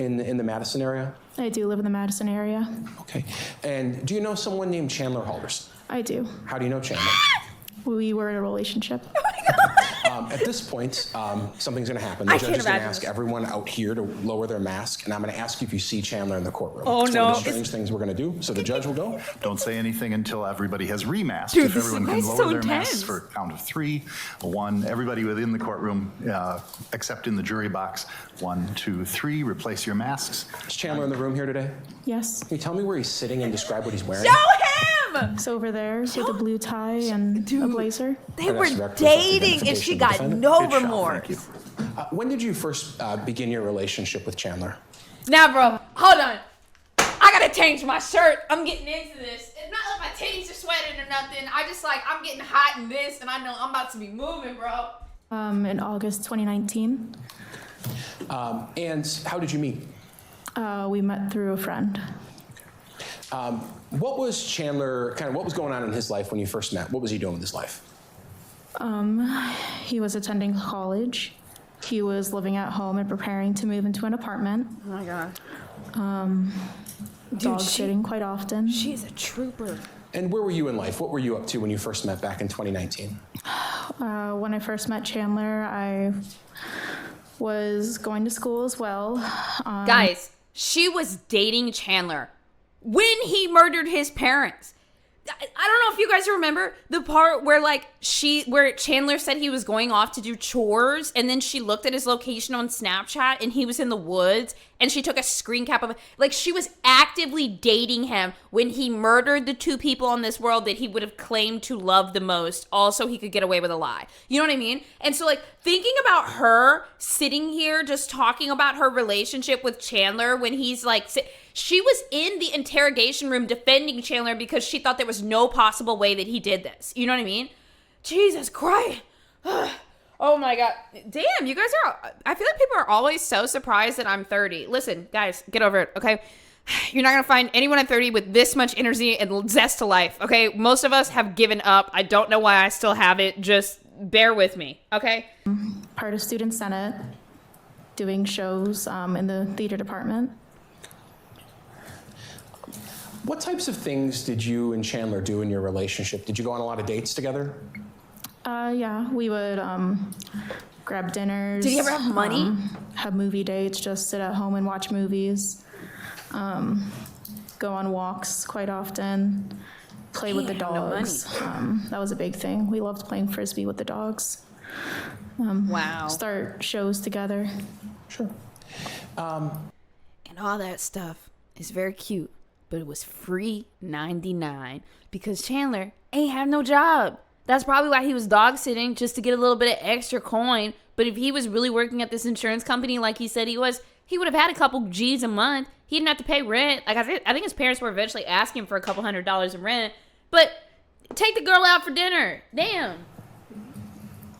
in the Madison area? I do live in the Madison area. Okay. And do you know someone named Chandler Halderson? I do. How do you know Chandler? We were in a relationship. At this point, something's going to happen. The judge is going to ask everyone out here to lower their mask, and I'm going to ask you if you see Chandler in the courtroom. Oh, it's no. one of the strange things we're going to do. So the judge will go. Don't say anything until everybody has remasked. Dude, if this everyone can is lower so their intense. masks for a count of 3, 1. Everybody within the courtroom, except in the jury box, 1, 2, 3. Replace your masks. Is Chandler in the room here today? Yes. Can you tell me where he's sitting and describe what he's wearing? Show him! It's over there with a blue tie and a blazer. They were dating and she got no Good shot, remorse. thank you. When did you first begin your relationship with Chandler? Now, bro, hold on. I gotta change my shirt. I'm getting into this. It's not like my titties are sweating or nothing. I'm getting hot in this, and I know I'm about to be moving, bro. In August 2019. And how did you meet? We met through a friend. What was Chandler, what was going on in his life when you first met? What was he doing with his life? He was attending college. He was living at home and preparing to move into an apartment. Oh my god. Dog sitting quite often. She's a trooper. And where were you in life? What were you up to when you first met back in 2019? When I first met Chandler, I was going to school as well. Guys, she was dating Chandler when he murdered his parents. I don't know if you guys remember the part where where Chandler said he was going off to do chores, and then she looked at his location on Snapchat and he was in the woods, and she took a screen cap of it. Like, she was actively dating him when he murdered the 2 people on this world that he would have claimed to love the most. Also, he could get away with a lie. You know what I mean? And so, thinking about her sitting here just talking about her relationship with Chandler when he's she was in the interrogation room defending Chandler because she thought there was no possible way that he did this. You know what I mean? Jesus Christ. Oh my God. Damn, you guys I feel like people are always so surprised that I'm 30. Listen, guys, get over it, okay? You're not going to find anyone at 30 with this much energy and zest to life, okay? Most of us have given up. I don't know why I still have it. Just bear with me, okay? Part of Student Senate, doing shows in the theater department. What types of things did you and Chandler do in your relationship? Did you go on a lot of dates together? Yeah, we would grab dinners. Did he ever have money? Have movie dates, just sit at home and watch movies. Go on walks quite often. Play with the dogs. That was a big thing. We loved playing Frisbee with the dogs. Wow. Start shows together. Sure. And all that stuff is very cute, but it was free 99 because Chandler ain't have no job. That's probably why he was dog sitting, just to get a little bit of extra coin. But if he was really working at this insurance company like he said he was, he would have had a couple G's a month. He didn't have to pay rent. I think his parents were eventually asking for a couple $100s in rent. But take the girl out for dinner. Damn.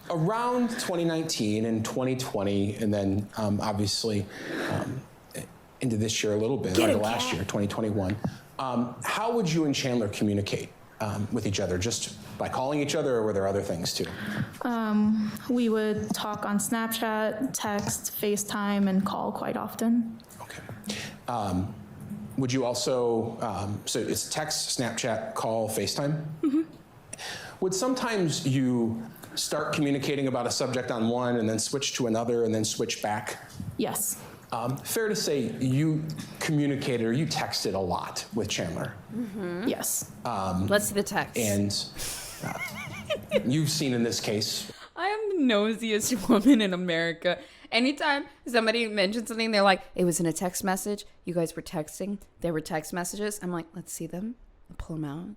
Around 2019 and 2020, and then obviously into this year a little bit, or last year, 2021, how would you and Chandler communicate with each other? Just by calling each other, or were there other things too? We would talk on Snapchat, text, FaceTime, and call quite often. Okay. Would you also, so it's text, Snapchat, call, FaceTime? Mm-hmm. Would sometimes you start communicating about a subject on one and then switch to another and then switch back? Yes. Fair to say you communicated or you texted a lot with Chandler. Mm-hmm. Yes. Let's see the text. And you've seen in this case. I am the nosiest woman in America. Anytime somebody mentions something, they're like, it was in a text message. You guys were texting. There were text messages. I'm like, let's see them. I'll pull them out.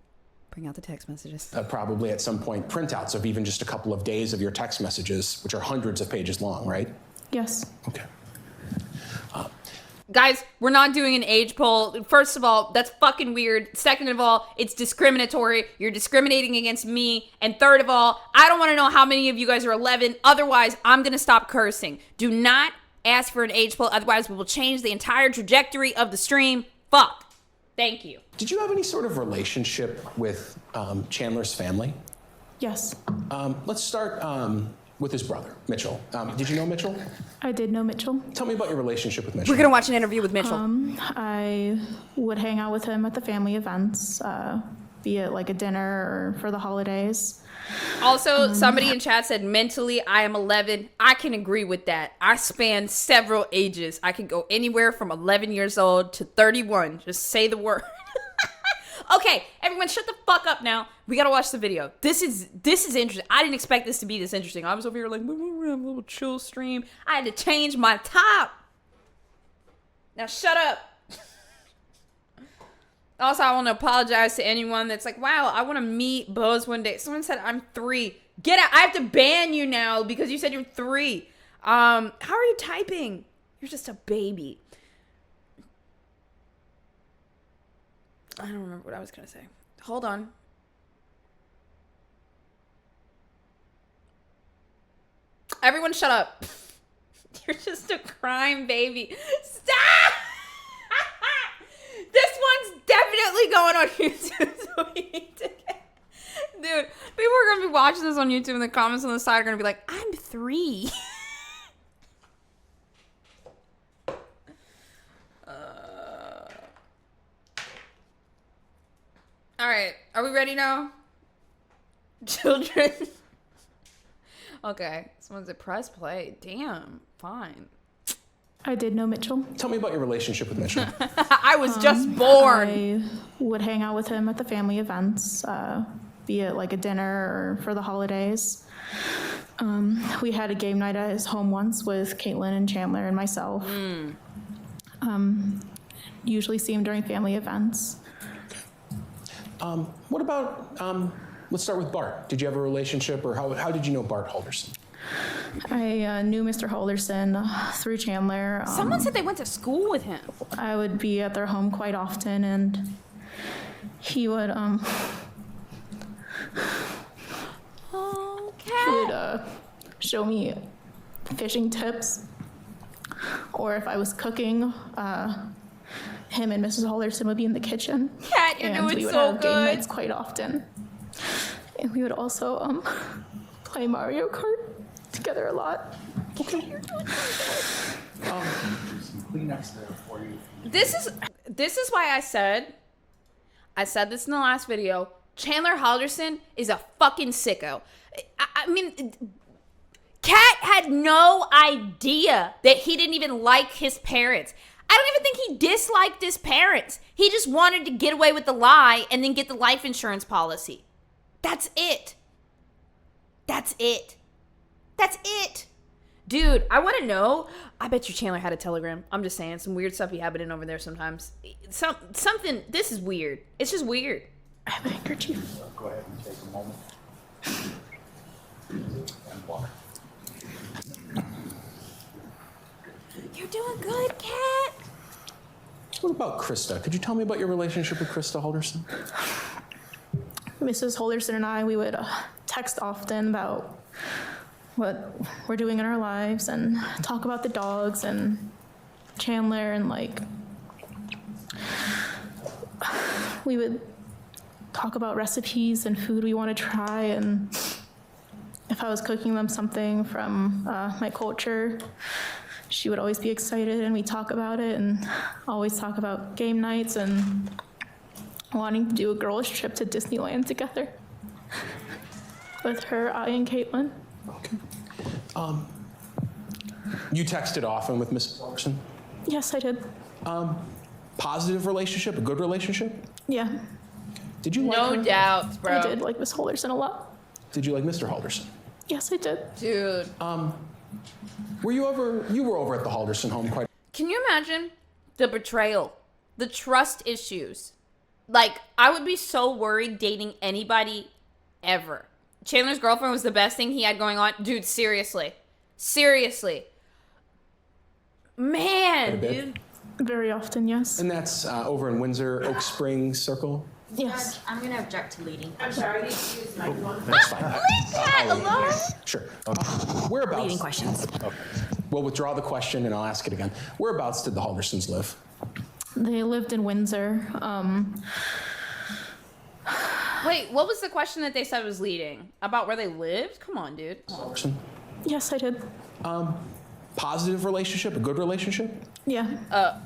Bring out the text messages. Probably at some point printouts of even just a couple of days of your text messages, which are hundreds of pages long, right? Yes. Okay. Guys, we're not doing an age poll. First of all, that's fucking weird. Second of all, it's discriminatory. You're discriminating against me. And third of all, I don't want to know how many of you guys are 11. Otherwise, I'm going to stop cursing. Do not ask for an age poll. Otherwise, we will change the entire trajectory of the stream. Fuck. Thank you. Did you have any sort of relationship with Chandler's family? Yes. Let's start with his brother, Mitchell. Did you know Mitchell? I did know Mitchell. Tell me about your relationship with Mitchell. We're gonna watch an interview with Mitchell. I would hang out with him at the family events, be it like a dinner or for the holidays. Also, somebody in chat said, mentally, I am 11. I can agree with that. I span several ages. I can go anywhere from 11 years old to 31. Just say the word. Okay, everyone, shut the fuck up now. We gotta watch the video. This is interesting. I didn't expect this to be this interesting. I was over here like, we're having a little chill stream. I had to change my top. Now shut up. Also, I want to apologize to anyone that's like, wow, I want to meet Bose one day. Someone said I'm 3. Get out. I have to ban you now because you said you're 3. How are you typing? You're just a baby. I don't remember what I was going to say. Hold on. Everyone shut up. You're just a crime baby. Stop! This one's definitely going on YouTube, so we need to get... Dude, people are going to be watching this on YouTube and the comments on the side are going to be like, I'm 3. All right, are we ready now? Children. Okay, someone said press play. Damn, fine. I did know Mitchell. Tell me about your relationship with Mitchell. I was just born. I would hang out with him at the family events, be it like a dinner or for the holidays. We had a game night at his home once with Caitlin and Chandler and myself. Usually see him during family events. What about, let's start with Bart. Did you have a relationship, or how did you know Bart Halderson? I knew Mr. Halderson through Chandler. Someone said they went to school with him. I would be at their home quite often, and he would show me fishing tips, or if I was cooking, him and Mrs. Halderson would be in the kitchen. Kat, you're and doing we would so have game good. nights quite often. And we would also play Mario Kart together a lot. Okay. This is why I said this in the last video, Chandler Halderson is a fucking sicko. I mean, Kat had no idea that he didn't even like his parents. I don't even think he disliked his parents. He just wanted to get away with the lie and then get the life insurance policy. That's it. That's it. That's it. Dude, I want to know. I bet you Chandler had a Telegram. I'm just saying, some weird stuff be happening over there sometimes. Something, this is weird. It's just weird. I have a handkerchief. Go ahead and take a moment. And water. You're doing good, Kat. What about Krista? Could you tell me about your relationship with Krista Halderson? Mrs. Halderson and I, we would text often about what we're doing in our lives and talk about the dogs and Chandler, and like we would talk about recipes and food we want to try, and if I was cooking them something from my culture, she would always be excited and we talk about it, and always talk about game nights and wanting to do a girls trip to Disneyland together with her, I, and Caitlin. Okay. You texted often with Miss Halderson? Yes, I did. Positive relationship, a good relationship? Yeah, Did you like her? No doubt, bro. I did like Miss Halderson a lot. Did you like Mr. Halderson? Yes, I did. Dude. You were over at the Halderson home quite. Can you imagine the betrayal, the trust issues? Like, I would be so worried dating anybody ever. Chandler's girlfriend was the best thing he had going on. Dude, seriously. Seriously. Man, Quite a bit. dude. Very often, yes. And that's over in Windsor, Oak Springs Circle? Yes. I'm going to object to leading. That's fine. Kat, alone? Sure. Whereabouts? Leading questions. We'll withdraw the question and I'll ask it again. Whereabouts did the Haldersons live? They lived in Windsor. Wait, what was the question that they said was leading? About where they lived? Come on, dude. Halderson? Yes, I did. Positive relationship, a good relationship? Yeah.